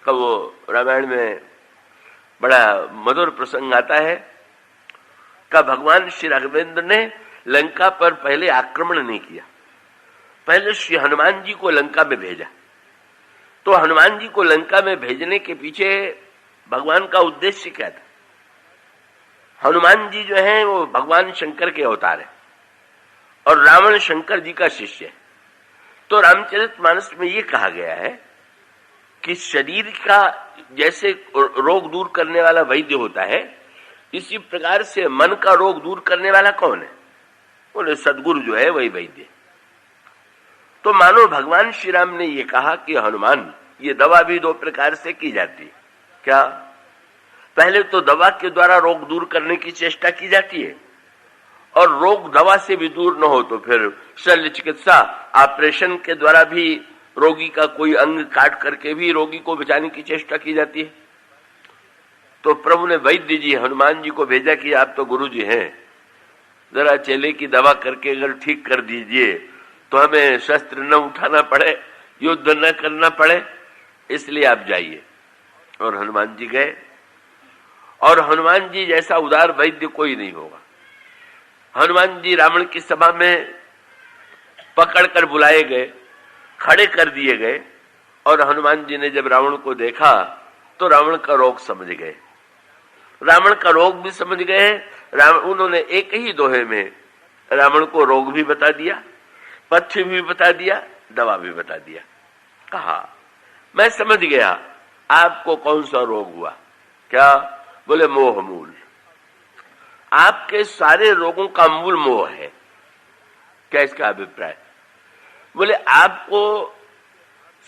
का वो रामायण में बड़ा मधुर प्रसंग आता है का भगवान श्री राघवेंद्र ने लंका पर पहले आक्रमण नहीं किया, पहले श्री हनुमान जी को लंका में भेजा। तो हनुमान जी को लंका में भेजने के पीछे भगवान का उद्देश्य क्या था? हनुमान जी जो हैं वो भगवान शंकर के अवतार है और रावण शंकर जी का शिष्य है। तो रामचरितमानस में ये कहा गया है कि शरीर का जैसे रोग दूर करने वाला वैद्य होता है, इसी प्रकार से मन का रोग दूर करने वाला कौन है? बोले सदगुरु जो है वही वैद्य। तो मानो भगवान श्री राम ने ये कहा कि हनुमान, ये दवा भी दो प्रकार से की जाती है। क्या? पहले तो दवा के द्वारा रोग दूर करने की चेष्टा की जाती है, और रोग दवा से भी दूर न हो तो फिर शल्य चिकित्सा, ऑपरेशन के द्वारा भी रोगी का कोई अंग काट करके भी रोगी को बचाने की चेष्टा की जाती है। तो प्रभु ने वैद्य जी हनुमान जी को भेजा कि आप तो गुरु जी हैं, जरा चेले की दवा करके अगर ठीक कर दीजिए तो हमें शस्त्र न उठाना पड़े, युद्ध न करना पड़े, इसलिए आप जाइए। और हनुमान जी गए, और हनुमान जी जैसा उदार वैद्य कोई नहीं होगा। हनुमान जी रावण की सभा में पकड़कर बुलाए गए, खड़े कर दिए गए, और हनुमान जी ने जब रावण को देखा तो रावण का रोग समझ गए। रावण का रोग भी समझ गए। उन्होंने एक ही दोहे में रावण को रोग भी बता दिया, पथ्य भी बता दिया, दवा भी बता दिया। कहा मैं समझ गया आपको कौन सा रोग हुआ। क्या? बोले मोह मूल। आपके सारे रोगों का मूल मोह है। क्या इसका अभिप्राय? बोले आपको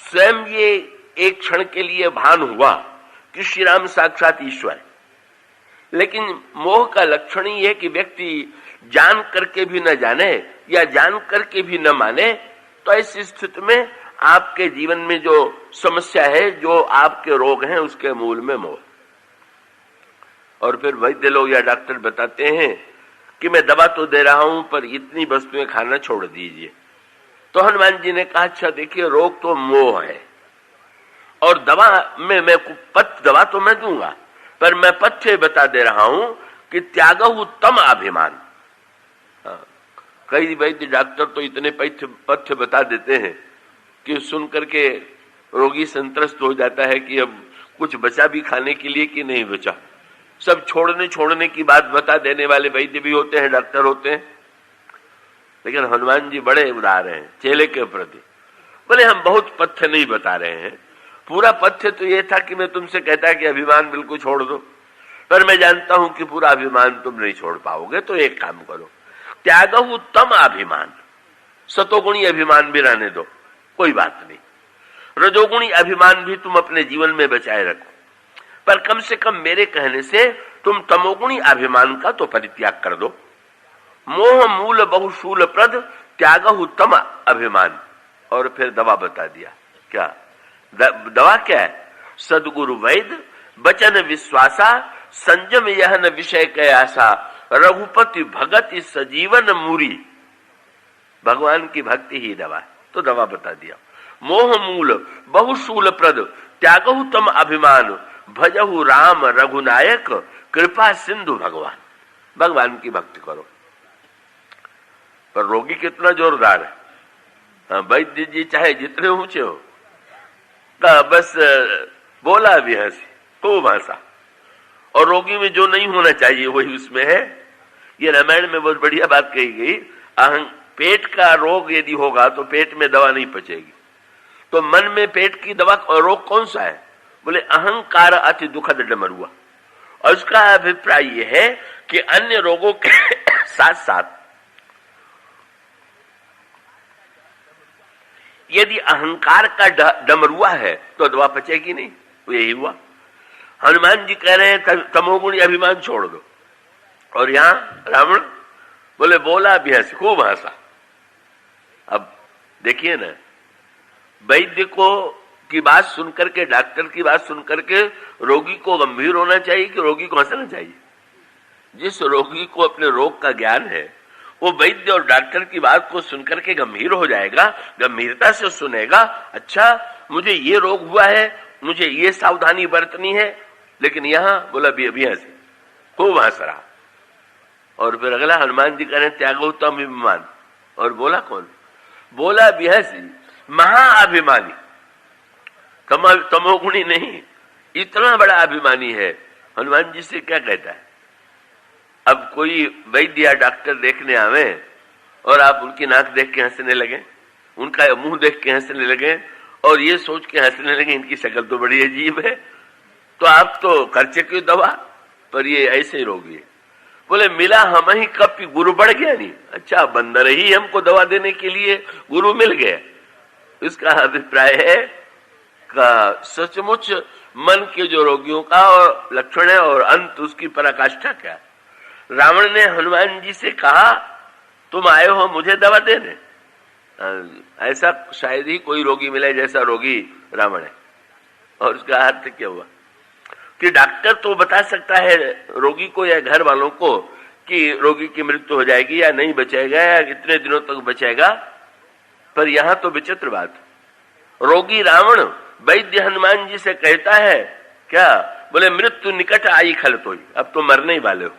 स्वयं ये एक क्षण के लिए भान हुआ कि श्री राम साक्षात ईश्वर, लेकिन मोह का लक्षण ही है कि व्यक्ति जान करके भी न जाने या जान करके भी न माने। तो ऐसी स्थिति में आपके जीवन में जो समस्या है, जो आपके रोग हैं, उसके मूल में मोह। और फिर वैद्य लोग या डॉक्टर बताते हैं कि मैं दवा तो दे रहा हूं पर इतनी वस्तुएं खाना छोड़ दीजिए। तो हनुमान जी ने कहा अच्छा देखिए, रोग तो मोह है और दवा में दवा तो मैं दूंगा, पर मैं पथ्य बता दे रहा हूं कि त्यागहु तम अभिमान। कई वैद्य डॉक्टर तो इतने पथ्य बता देते हैं कि सुन करके रोगी संतुष्ट हो जाता है कि अब कुछ बचा भी खाने के लिए कि नहीं बचा। सब छोड़ने की बात बता देने वाले वैद्य भी होते हैं, डॉक्टर होते हैं। लेकिन हनुमान जी बड़े उदार हैं चेले के प्रति। बोले हम बहुत पथ्य नहीं बता रहे हैं, पूरा पथ्य तो ये था कि मैं तुमसे कहता कि अभिमान बिल्कुल छोड़ दो, पर मैं जानता हूं कि पूरा अभिमान तुम नहीं छोड़ पाओगे। तो एक काम करो, त्यागहु तम अभिमान, सतोगुणी अभिमान भी रहने दो, कोई बात नहीं। रजोगुणी अभिमान भी तुम अपने जीवन में बचाए रखो, पर कम से कम मेरे कहने से तुम तमोगुणी अभिमान का तो परित्याग कर दो। मोह मूल बहुशूल प्रद त्यागहु तम अभिमान। और फिर दवा बता दिया। क्या दवा क्या है? सदगुरु वैद बचन विश्वासा, संयम यह न विषय कयासा, रघुपति भगति सजीवन मूरी। भगवान की भक्ति ही दवा है। तो दवा बता दिया। मोह मूल बहुशूल प्रद त्यागहु तम अभिमान, भजहु राम रघुनायक, कृपा सिंधु भगवान। भगवान की भक्ति करो। पर रोगी कितना जोरदार है। वैद्य जी चाहे जितने ऊंचे हो, बस बोला भी हंसी तो भाषा, और रोगी में जो नहीं होना चाहिए वही उसमें है। ये रामायण में बहुत बढ़िया बात कही गई। पेट का रोग यदि होगा तो पेट में दवा नहीं पचेगी। तो मन में पेट की दवा रोग कौन सा है? बोले अहंकार अति दुखद डमरुआ। और उसका अभिप्राय यह है कि अन्य रोगों के साथ साथ यदि अहंकार का डमरुआ है तो दवा पचेगी नहीं। तो यही हुआ। हनुमान जी कह रहे हैं तमोगुणी अभिमान छोड़ दो, और यहां रावण बोले बोला भी हंस खूब हंसा। अब देखिए ना, वैद्य को की बात सुनकर के, डॉक्टर की बात सुनकर के रोगी को गंभीर होना चाहिए कि रोगी को हंसना चाहिए? जिस रोगी को अपने रोग का ज्ञान है वो वैद्य और डॉक्टर की बात को सुनकर के गंभीर हो जाएगा, गंभीरता से सुनेगा। अच्छा मुझे ये रोग हुआ है मुझे ये सावधानी बरतनी है, लेकिन यहां बोला बिया से खूब हंस रहा। और फिर अगला हनुमान जी कह रहे त्यागोत्तम अभिमान, और बोला कौन? बोला बिहसी महाअभिमानी, तमोगुणी नहीं, इतना बड़ा अभिमानी है। हनुमान जी से क्या कहता है? अब कोई वैद्य या डॉक्टर देखने आवे और आप उनकी नाक देख के हंसने लगे, उनका मुंह देख के हंसने लगे और ये सोच के हंसने लगे इनकी शक्ल तो बड़ी अजीब है, तो आप तो खर्चे क्यों दवा, पर ये ऐसे ही रोगी है। बोले मिला हम ही कब गुरु बढ़ गया नहीं, अच्छा बंदर ही हमको दवा देने के लिए गुरु मिल गया। इसका अभिप्राय है का सचमुच मन के जो रोगियों का और लक्षण है और अंत उसकी पराकाष्ठा क्या। रावण ने हनुमान जी से कहा तुम आए हो मुझे दवा देने, ऐसा शायद ही कोई रोगी मिले जैसा रोगी रावण है। और उसका अर्थ क्या हुआ कि डॉक्टर तो बता सकता है रोगी को या घर वालों को कि रोगी की मृत्यु हो जाएगी या नहीं बचेगा या इतने दिनों तक बचेगा, पर यहां तो विचित्र बात, रोगी रावण वैद्य हनुमान जी से कहता है क्या? बोले मृत्यु निकट आई खल तो, अब तो मरने ही वाले हो।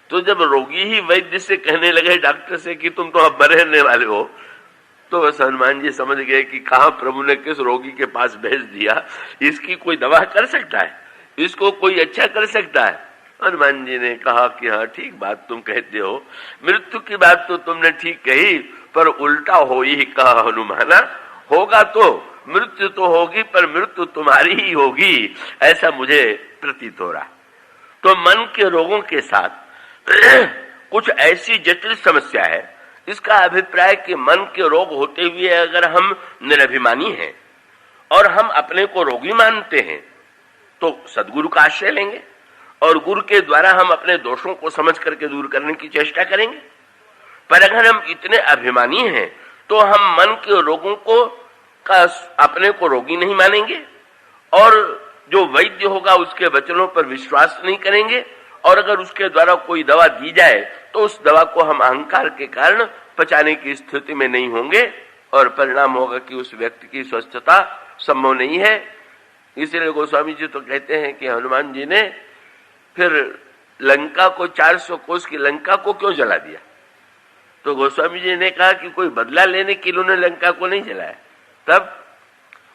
तो जब रोगी ही वैद्य से कहने लगे डॉक्टर से कि तुम तो अब मरने वाले हो, तो बस हनुमान जी समझ गए कि कहां प्रभु ने किस रोगी के पास भेज दिया, इसकी कोई दवा कर सकता है, इसको कोई अच्छा कर सकता है। हनुमान जी ने कहा कि हाँ ठीक बात तुम कहते हो, मृत्यु की बात तो तुमने ठीक कही, पर उल्टा हो ही कहा हनुमाना, होगा तो मृत्यु तो होगी पर मृत्यु तुम्हारी ही होगी, ऐसा मुझे प्रतीत हो रहा। तो मन के रोगों के साथ कुछ ऐसी जटिल समस्या है, इसका अभिप्राय कि मन के रोग होते हुए अगर हम निरभिमानी हैं और हम अपने को रोगी मानते हैं तो सदगुरु का आश्रय लेंगे और गुरु के द्वारा हम अपने दोषों को समझ करके दूर करने की चेष्टा करेंगे। पर अगर हम इतने अभिमानी हैं तो हम मन के रोगों को का अपने को रोगी नहीं मानेंगे और जो वैद्य होगा उसके वचनों पर विश्वास नहीं करेंगे, और अगर उसके द्वारा कोई दवा दी जाए तो उस दवा को हम अहंकार के कारण पचाने की स्थिति में नहीं होंगे और परिणाम होगा कि उस व्यक्ति की स्वस्थता संभव नहीं है। इसलिए गोस्वामी जी तो कहते हैं कि हनुमान जी ने फिर लंका को 400 कोस की लंका को क्यों जला दिया? तो गोस्वामी जी ने कहा कि कोई बदला लेने के लिए उन्होंने लंका को नहीं जलाया। तब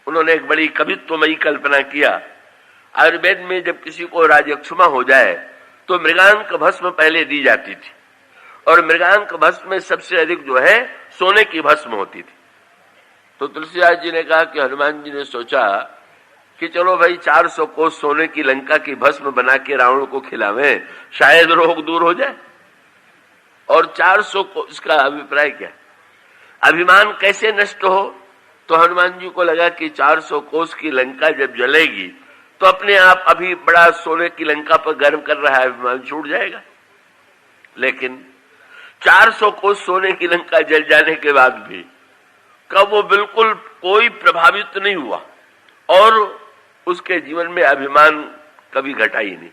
उन्होंने एक बड़ी कवित्वमयी कल्पना किया। आयुर्वेद में जब किसी को राजक्षमा हो जाए तो मृगांक भस्म पहले दी जाती थी और मृगांक भस्म में सबसे अधिक जो है सोने की भस्म होती थी। तो तुलसीदास जी ने कहा कि हनुमान जी ने सोचा कि चलो भाई 400 कोस सोने की लंका की भस्म बना के रावण को खिलावें, शायद रोग दूर हो जाए। और 400 कोस का अभिप्राय क्या? अभिमान कैसे नष्ट हो? तो हनुमान जी को लगा कि 400 कोस की लंका जब जलेगी तो अपने आप अभी बड़ा सोने की लंका पर गर्व कर रहा है अभिमान छूट जाएगा। लेकिन 400 कोस सोने की लंका जल जाने के बाद भी कब वो बिल्कुल कोई प्रभावित नहीं हुआ और उसके जीवन में अभिमान कभी घटा ही नहीं।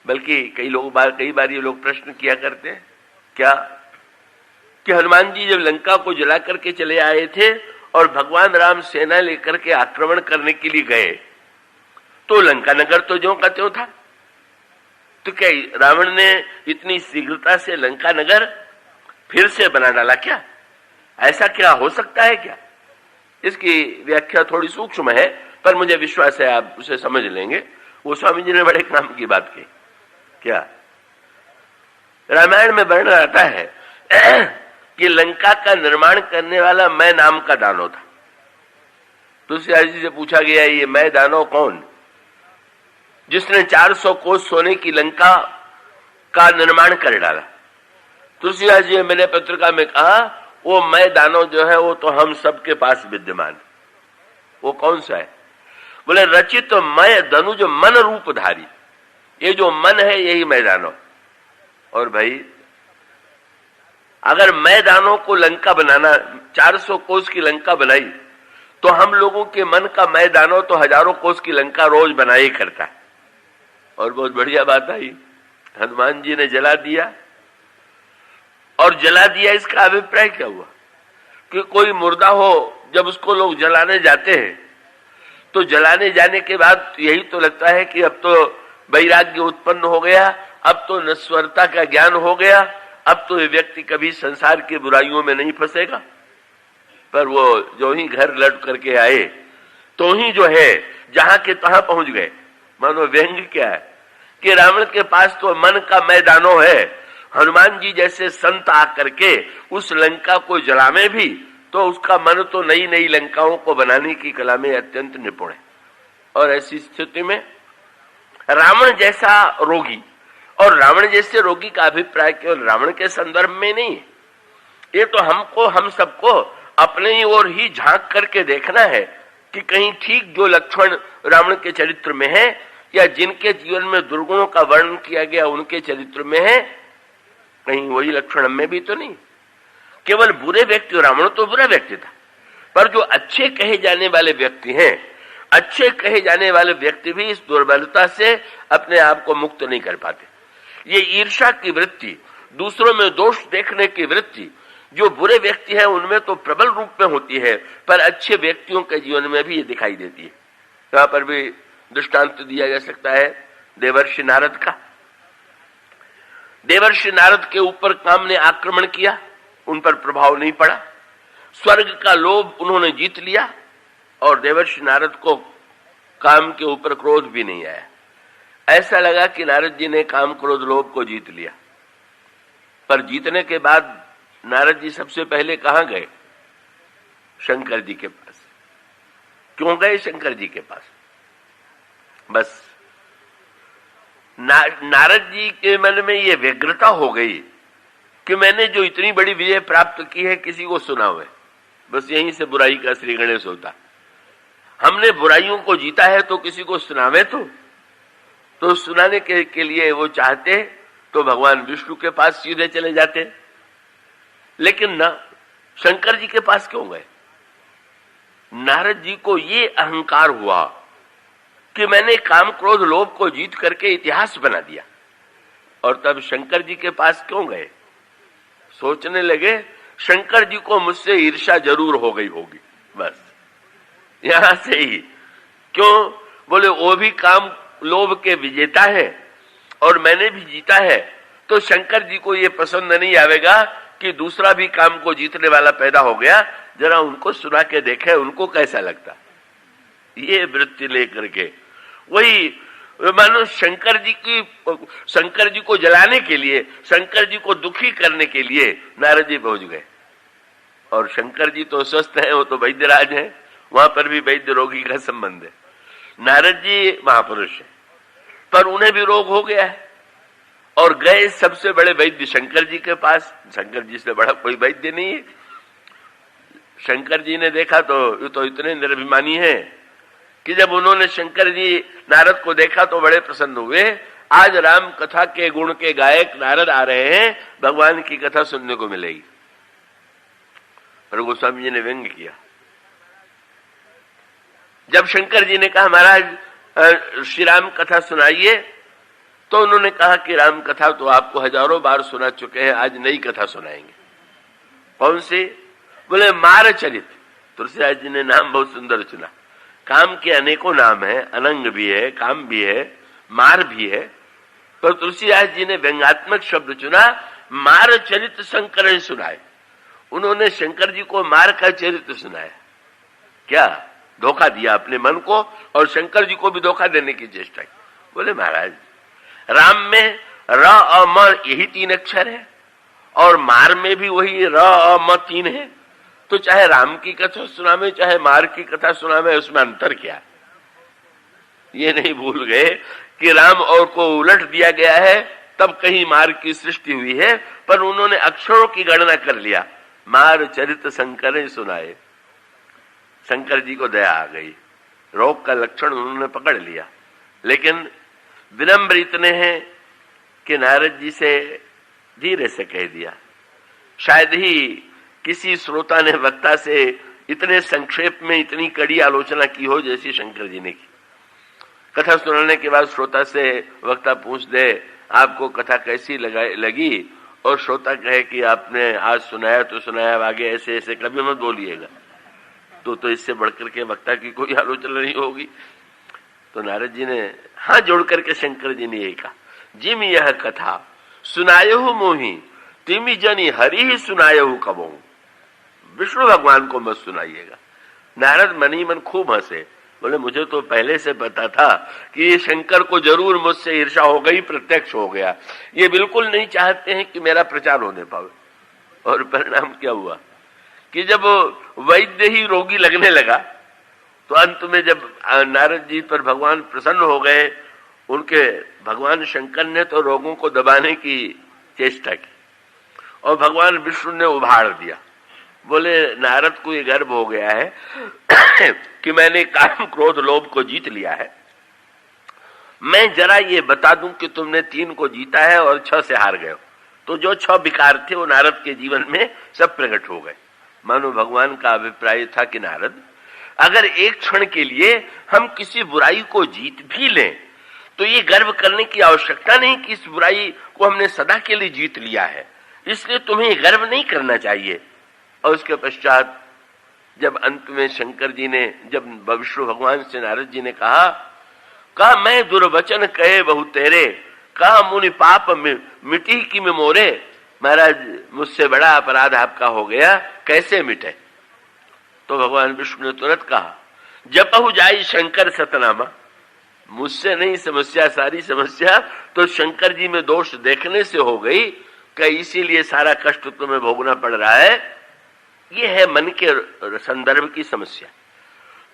बल्कि कई बार ये लोग प्रश्न किया करते हैं क्या कि हनुमान जी जब लंका को जला करके चले आए थे और भगवान राम सेना लेकर के आक्रमण करने के लिए गए तो लंका नगर तो ज्यों का त्यों था, तो क्या रावण ने इतनी शीघ्रता से लंका नगर फिर से बना डाला क्या? ऐसा क्या हो सकता है क्या? इसकी व्याख्या थोड़ी सूक्ष्म है पर मुझे विश्वास है आप उसे समझ लेंगे। वो स्वामी जी ने बड़े काम की बात की। क्या रामायण में वर्णन आता है कि लंका का निर्माण करने वाला मैं नाम का दानव था। तुलसीदास जी से पूछा गया ये मैं दानव कौन, जिसने 400 कोस सोने की लंका का निर्माण कर डाला? तुलसीदास जी मैंने पत्रिका में कहा वो मैं दानव जो है वो तो हम सबके पास विद्यमान। वो कौन सा है? बोले रचित मय धनुज मन रूपधारी, ये जो मन है यही मैं दानव। और भाई अगर मैं दानव को लंका बनाना 400 कोस की लंका बनाई तो हम लोगों के मन का मैं दानव तो हजारों कोस की लंका रोज बनाया ही करता है। और बहुत बढ़िया बात आई, हनुमान जी ने जला दिया। और जला दिया इसका अभिप्राय क्या हुआ कि कोई मुर्दा हो जब उसको लोग जलाने जाते हैं तो जलाने जाने के बाद यही तो लगता है कि अब तो वैराग्य उत्पन्न हो गया, अब तो नश्वरता का ज्ञान हो गया, अब तो ये व्यक्ति कभी संसार की बुराइयों में नहीं फंसेगा। पर वो जो ही घर लौट करके आए तो ही जो है जहां के तहां पहुंच गए। मानो व्यंग क्या है कि रावण के पास तो मन का मैदानो है, हनुमान जी जैसे संत आकर के उस लंका को जलावे भी तो उसका मन तो नई नई लंकाओं को बनाने की कला में अत्यंत निपुण है। और ऐसी स्थिति में रावण जैसा रोगी, और रावण जैसे रोगी का अभिप्राय केवल रावण के संदर्भ में नहीं है, ये तो हमको, हम सबको अपने ही ओर ही झांक करके देखना है कि कहीं ठीक जो लक्षण रावण के चरित्र में है या जिनके जीवन में दुर्गुणों का वर्णन किया गया उनके चरित्र में है, कहीं वही लक्षण हमें भी तो नहीं। केवल बुरे व्यक्ति, रावण तो बुरा व्यक्ति था, पर जो अच्छे कहे जाने वाले व्यक्ति हैं, अच्छे कहे जाने वाले व्यक्ति भी इस दुर्बलता से अपने आप को मुक्त नहीं कर पाते। ये ईर्ष्या की वृत्ति, दूसरों में दोष देखने की वृत्ति जो बुरे व्यक्ति हैं उनमें तो प्रबल रूप में होती है, पर अच्छे व्यक्तियों के जीवन में भी ये दिखाई देती है। यहाँ पर भी दृष्टांत दिया जा सकता है देवर्षि नारद का। देवर्षि नारद के ऊपर काम ने आक्रमण किया, उन पर प्रभाव नहीं पड़ा, स्वर्ग का लोभ उन्होंने जीत लिया और देवर्षि नारद को काम के ऊपर क्रोध भी नहीं आया। ऐसा लगा कि नारद जी ने काम क्रोध लोभ को जीत लिया। पर जीतने के बाद नारद जी सबसे पहले कहां गए? शंकर जी के पास। क्यों गए शंकर जी के पास? बस नारद जी के मन में यह व्यग्रता हो गई कि मैंने जो इतनी बड़ी विजय प्राप्त की है किसी को सुनावे। बस यहीं से बुराई का श्री गणेश होता। हमने बुराइयों को जीता है तो किसी को सुनावे तो सुनाने के लिए वो चाहते तो भगवान विष्णु के पास सीधे चले जाते, लेकिन ना, शंकर जी के पास क्यों गए? नारद जी को ये अहंकार हुआ कि मैंने काम क्रोध लोभ को जीत करके इतिहास बना दिया। और तब शंकर जी के पास क्यों गए? सोचने लगे शंकर जी को मुझसे ईर्ष्या जरूर हो गई होगी। बस यहां से ही। क्यों? बोले वो भी काम लोभ के विजेता है और मैंने भी जीता है, तो शंकर जी को ये पसंद नहीं आवेगा कि दूसरा भी काम को जीतने वाला पैदा हो गया, जरा उनको सुना के देखे उनको कैसा लगता। ये वृत्ति लेकर के वही मानो शंकर जी को जलाने के लिए, शंकर जी को दुखी करने के लिए नारद जी पहुंच गए। और शंकर जी तो स्वस्थ हैं, वो तो वैद्यराज हैं, वहां पर भी वैद्य रोगी का संबंध है। नारद जी महापुरुष है, पर उन्हें भी रोग हो गया है और गए सबसे बड़े वैद्य शंकर जी के पास। शंकर जी से बड़ा कोई वैद्य नहीं है। शंकर जी ने देखा तो ये तो इतने निर्भिमानी है कि जब उन्होंने शंकर जी नारद को देखा तो बड़े प्रसन्न हुए। आज राम कथा के गुण के गायक नारद आ रहे हैं, भगवान की कथा सुनने को मिलेगी। पर गोस्वामी जी ने व्यंग किया। जब शंकर जी ने कहा महाराज श्री राम कथा सुनाइए, तो उन्होंने कहा कि राम कथा तो आपको हजारों बार सुना चुके हैं, आज नई कथा सुनाएंगे। कौन सी? बोले मार चरित। तुलसीदास जी ने नाम बहुत सुंदर चुना। काम के अनेकों नाम है, अनंग भी है, काम भी है, मार भी है, पर तुलसीदास जी ने व्यंग्यात्मक शब्द चुना, मार चरित शंकर सुनाए। उन्होंने शंकर जी को मार का चरित्र सुनाया। क्या धोखा दिया अपने मन को और शंकर जी को भी धोखा देने की चेष्टा की। बोले महाराज राम में र अ म यही 3 अक्षर है और मार में भी वही र अ म 3 है, तो चाहे राम की कथा सुनावे चाहे मार की कथा सुनावे, उसमें अंतर क्या? ये नहीं भूल गए कि राम और को उलट दिया गया है, तब कहीं मार की सृष्टि हुई है, पर उन्होंने अक्षरों की गणना कर लिया। मार चरित शंकर सुनाए। शंकर जी को दया आ गई, रोग का लक्षण उन्होंने पकड़ लिया, लेकिन विनम्र इतने हैं कि नारद जी से धीरे से कह दिया। शायद ही किसी श्रोता ने वक्ता से इतने संक्षेप में इतनी कड़ी आलोचना की हो जैसी शंकर जी ने की। कथा सुनाने के बाद श्रोता से वक्ता पूछ दे आपको कथा कैसी लगी, और श्रोता कहे कि आपने आज सुनाया तो सुनाया, आगे ऐसे ऐसे कभी मत बोलिएगा, तो इससे बढ़कर के वक्ता की कोई आलोचना नहीं होगी। तो नारद जी ने हाथ जोड़ करके शंकर जी ने यही कहा, जिम यह कथा सुनायहु मोही तिमी जनी हरि ही सुनायहु कबहू। विष्णु भगवान को मत सुनाइएगा। नारद मनी मन खूब हंसे, बोले मुझे तो पहले से पता था कि ये शंकर को जरूर मुझसे ईर्ष्या हो गई, प्रत्यक्ष हो गया। ये बिल्कुल नहीं चाहते हैं कि मेरा प्रचार होने पावे। और परिणाम क्या हुआ कि जब वैद्य ही रोगी लगने लगा तो अंत में जब नारद जी पर भगवान प्रसन्न हो गए, उनके भगवान शंकर ने तो रोगों को दबाने की चेष्टा की और भगवान विष्णु ने उभार दिया। बोले नारद को ये गर्व हो गया है कि मैंने काम क्रोध लोभ को जीत लिया है। मैं जरा ये बता दूं कि तुमने 3 को जीता है और 6 से हार गए हो। तो जो 6 विकार थे वो नारद के जीवन में सब प्रकट हो गए। मानो भगवान का अभिप्राय था कि नारद, अगर एक क्षण के लिए हम किसी बुराई को जीत भी लें तो ये गर्व करने की आवश्यकता नहीं कि इस बुराई को हमने सदा के लिए जीत लिया है, इसलिए तुम्हें गर्व नहीं करना चाहिए। और उसके पश्चात जब अंत में शंकर जी ने, जब विष्णु भगवान से नारद जी ने कहा मैं दुर्वचन कहे बहु तेरे, कहा मुनि पाप मिटी की में मोरे। महाराज मुझसे बड़ा अपराध आपका हो गया, कैसे मिटे? तो भगवान विष्णु ने तुरंत कहा, जपहु जाई शंकर सतनामा। मुझसे नहीं समस्या, सारी समस्या तो शंकर जी में दोष देखने से हो गई कि इसीलिए सारा कष्ट तुम्हें भोगना पड़ रहा है। ये है मन के संदर्भ की समस्या।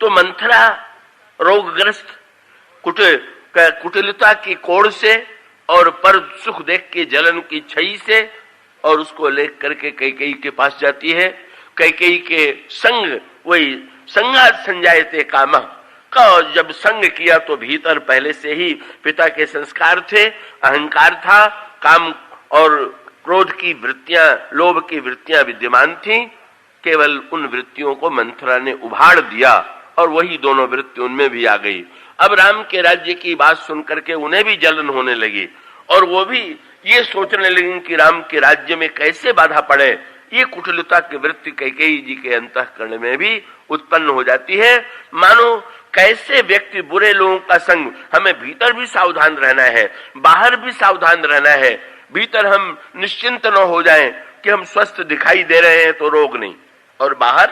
तो मंथरा रोगग्रस्त कुटिलता की कोड़ से और पर सुख देख के जलन की छई से और उसको लेकर करके कैकेयी के पास जाती है। कैकेयी के संग, वही संगात संजायते कामा का, जब संग किया तो भीतर पहले से ही पिता के संस्कार थे, अहंकार था, काम और क्रोध की वृत्तियां, लोभ की वृत्तियां विद्यमान थी। केवल उन वृत्तियों को मंथरा ने उभाड़ दिया और वही दोनों वृत्ति उनमें भी आ गई। अब राम के राज्य की बात सुनकर के उन्हें भी जलन होने लगी और वो भी ये सोचने लगी कि राम के राज्य में कैसे बाधा पड़े। ये कुटिलता की वृत्ति कैकेयी जी के अंतःकरण में भी उत्पन्न हो जाती है। मानो कैसे व्यक्ति बुरे लोगों का संग, हमें भीतर भी सावधान रहना है, बाहर भी सावधान रहना है। भीतर हम निश्चिंत न हो जाएं कि हम स्वस्थ दिखाई दे रहे हैं तो रोग नहीं, और बाहर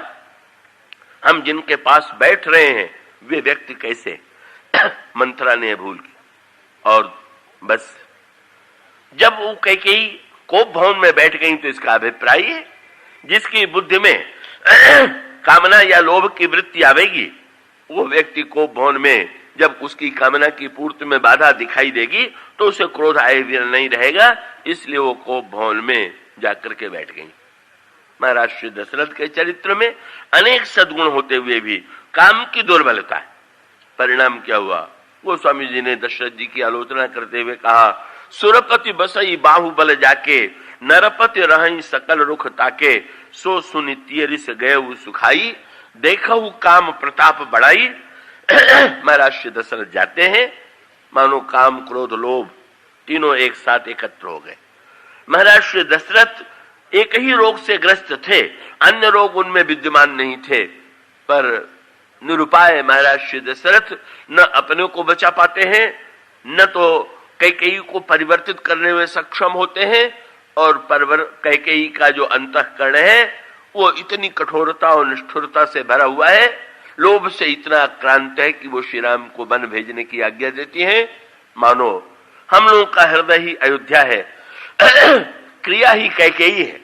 हम जिनके पास बैठ रहे हैं वे व्यक्ति कैसे। मंथरा ने भूल की और बस जब वो कैकेयी कोप भवन में बैठ गई तो इसका अभिप्राय है जिसकी बुद्धि में कामना या लोभ की वृत्ति आवेगी वो व्यक्ति कोप भवन में जब उसकी कामना की पूर्ति में बाधा दिखाई देगी तो उसे क्रोध आए भी नहीं रहेगा। इसलिए वो कोप भवन में जाकर के बैठ गई। महाराज श्री दशरथ के चरित्र में अनेक सद्गुण होते हुए भी काम की दुर्बलता है। परिणाम क्या हुआ? गोस्वामी जी ने दशरथ जी की आलोचना करते हुए कहा, सुरपति बसई बाहुबल जाके, नरपति रहई सकल रुख ताके, सो सुनि तियरिस गए सुखाई, देखहु काम प्रताप बढ़ाई। महाराज श्री दशरथ जाते हैं, मानो काम क्रोध लोभ तीनों एक साथ एकत्र हो गए। महाराज श्री दशरथ एक ही रोग से ग्रस्त थे, अन्य रोग उनमें विद्यमान नहीं थे, पर निरुपाय महाराज श्री दशरथ न अपने को बचा पाते हैं, न तो कैकेयी को परिवर्तित करने में सक्षम होते हैं, और कैकेयी का जो अंतःकरण है वो इतनी कठोरता और निष्ठुरता से भरा हुआ है, लोभ से इतना आक्रांत है कि वो श्री राम को वन भेजने की आज्ञा देती है। मानो हम लोगों का हृदय ही अयोध्या है, क्रिया ही कैकेयी है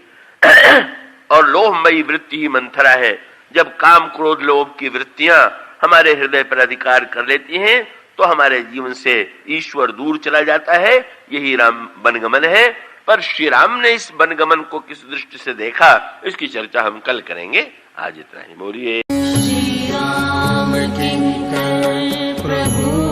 और लोभमयी वृत्ति ही मंथरा है। जब काम क्रोध लोभ की वृत्तियां हमारे हृदय पर अधिकार कर लेती हैं तो हमारे जीवन से ईश्वर दूर चला जाता है। यही राम वनगमन है। पर श्री राम ने इस वनगमन को किस दृष्टि से देखा, इसकी चर्चा हम कल करेंगे। आज इतना ही। बोलिए श्री राम किंकर प्रभु।